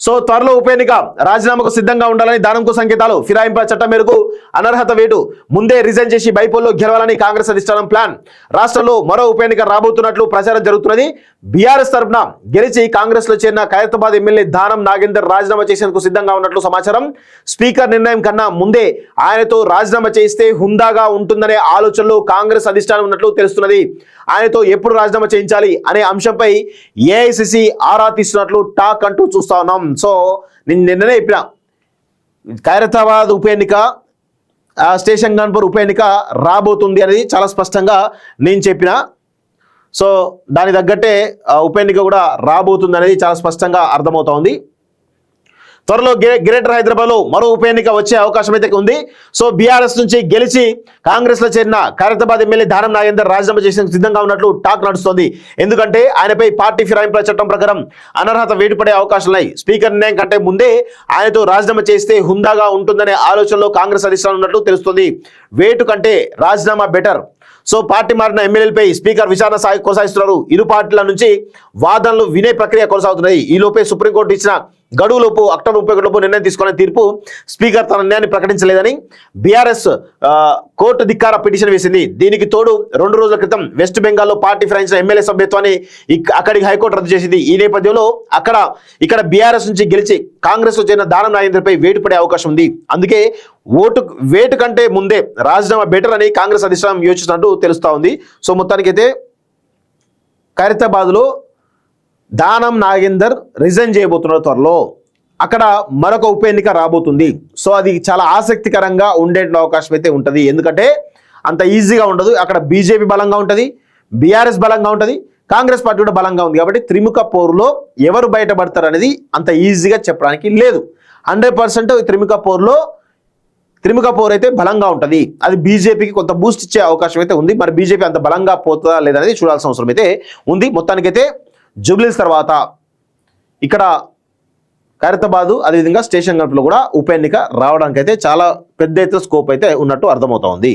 So త్వరలో ఉప ఎన్నిక రాజీనామాకు సిద్ధంగా ఉండాలని దానంకు సంకేతాలు ఫిరాయింపుల చట్టం మేరకు అనర్హత వేటు ముందే రిజైన్ చేసి బైపోల్లో గెలవాలని కాంగ్రెస్ అధిష్టానం ప్లాన్. రాష్ట్రంలో మరో ఉప ఎన్నిక రాబోతున్నట్లు ప్రచారం జరుగుతున్నది. బీఆర్ఎస్ తరఫున గెలిచి కాంగ్రెస్ లో చేరిన ఖైరతాబాద్ ఎమ్మెల్యే దానం నాగేందర్ రాజీనామా చేసేందుకు సిద్ధంగా ఉన్నట్లు సమాచారం. స్పీకర్ నిర్ణయం కన్నా ముందే ఆయనతో రాజీనామా చేయిస్తే హుందాగా ఉంటుందనే ఆలోచనలో కాంగ్రెస్ అధిష్టానం ఉన్నట్లు తెలుస్తున్నది. ఆయనతో ఎప్పుడు రాజీనామా చేయించాలి అనే అంశంపై ఏఐసిసి ఆరా తీస్తున్నట్లు టాక్ అంటూ చూస్తా ఉన్నాం. సో నేను నిన్ననే చెప్పిన ఖైరతాబాద్ ఉప ఎన్నిక స్టేషన్ గన్పూర్ ఉప ఎన్నిక రాబోతుంది అనేది చాలా స్పష్టంగా నేను చెప్పిన. సో దాని తగ్గట్టే ఉప ఎన్నిక కూడా రాబోతుంది అనేది చాలా స్పష్టంగా అర్థమవుతోంది. త్వరలో గ్రేటర్ హైదరాబాద్ లో మరో ఉప ఎన్నిక వచ్చే అవకాశం అయితే ఉంది. సో బీఆర్ఎస్ నుంచి గెలిచి కాంగ్రెస్ లో చేరిన ఖైరతాబాద్ ఎమ్మెల్యే దానం నాగేందర్ రాజీనామా చేసేందుకు సిద్ధంగా ఉన్నట్లు టాక్ నడుస్తోంది. ఎందుకంటే ఆయనపై పార్టీ ఫిరాయింపుల చట్టం ప్రకారం అనర్హత వేటు పడే అవకాశాలున్నాయి. స్పీకర్ నిర్ణయం కంటే ముందే ఆయనతో రాజీనామా చేస్తే హుందాగా ఉంటుందనే ఆలోచనలో కాంగ్రెస్ అధిష్టానం ఉన్నట్లు తెలుస్తుంది. వేటు కంటే రాజీనామా బెటర్. సో పార్టీ మారిన ఎమ్మెల్యేలపై స్పీకర్ విచారణ కొనసాగిస్తున్నారు. ఇరు పార్టీల నుంచి వాదనలు వినే ప్రక్రియ కొనసాగుతున్నాయి. ఈ లోపే సుప్రీంకోర్టు ఇచ్చిన గడువులోపు అక్టోబర్ 31 నిర్ణయం తీసుకునే తీర్పు స్పీకర్ తన నిర్ణయాన్ని ప్రకటించలేదని బీఆర్ఎస్ కోర్టు ధిక్కార పిటిషన్ వేసింది. దీనికి తోడు 2 రోజుల క్రితం వెస్ట్ బెంగాల్లో పార్టీ ఫిరాయించిన ఎమ్మెల్యే సభ్యత్వాన్ని అక్కడికి హైకోర్టు రద్దు చేసింది. ఈ నేపథ్యంలో ఇక్కడ బీఆర్ఎస్ నుంచి గెలిచి కాంగ్రెస్ లో చేరిన దానం నాగేందర్పై వేటు పడే అవకాశం ఉంది. అందుకే వేటు కంటే ముందే రాజీనామా బెటర్ అని కాంగ్రెస్ అధిష్టానం యోచిస్తున్నట్టు తెలుస్తా ఉంది. సో మొత్తానికైతే ఖైరతాబాద్లో దానం నాగేందర్ రిజైన్ చేయబోతున్నారు త్వరలో. అక్కడ మరొక ఉప ఎన్నిక రాబోతుంది. సో అది చాలా ఆసక్తికరంగా ఉండే అవకాశం అయితే ఉంటుంది. ఎందుకంటే అంత ఈజీగా ఉండదు. అక్కడ బీజేపీ బలంగా ఉంటుంది, బీఆర్ఎస్ బలంగా ఉంటుంది, కాంగ్రెస్ పార్టీ కూడా బలంగా ఉంది. కాబట్టి త్రిముఖ పోరులో ఎవరు బయటపడతారు అనేది అంత ఈజీగా చెప్పడానికి లేదు. 100% త్రిముఖ పోరు అయితే బలంగా ఉంటుంది. అది బీజేపీకి కొంత బూస్ట్ ఇచ్చే అవకాశం అయితే ఉంది. మరి బీజేపీ అంత బలంగా పోతుందా లేదనేది చూడాల్సిన అవసరం అయితే ఉంది. మొత్తానికైతే జూబ్లీస్ తర్వాత ఇక్కడ ఖైరతాబాద్ అదేవిధంగా స్టేషన్ గన్పూర్లో కూడా ఉప ఎన్నిక రావడానికి అయితే చాలా పెద్ద ఎత్తున స్కోప్ అయితే ఉన్నట్టు అర్థమవుతోంది.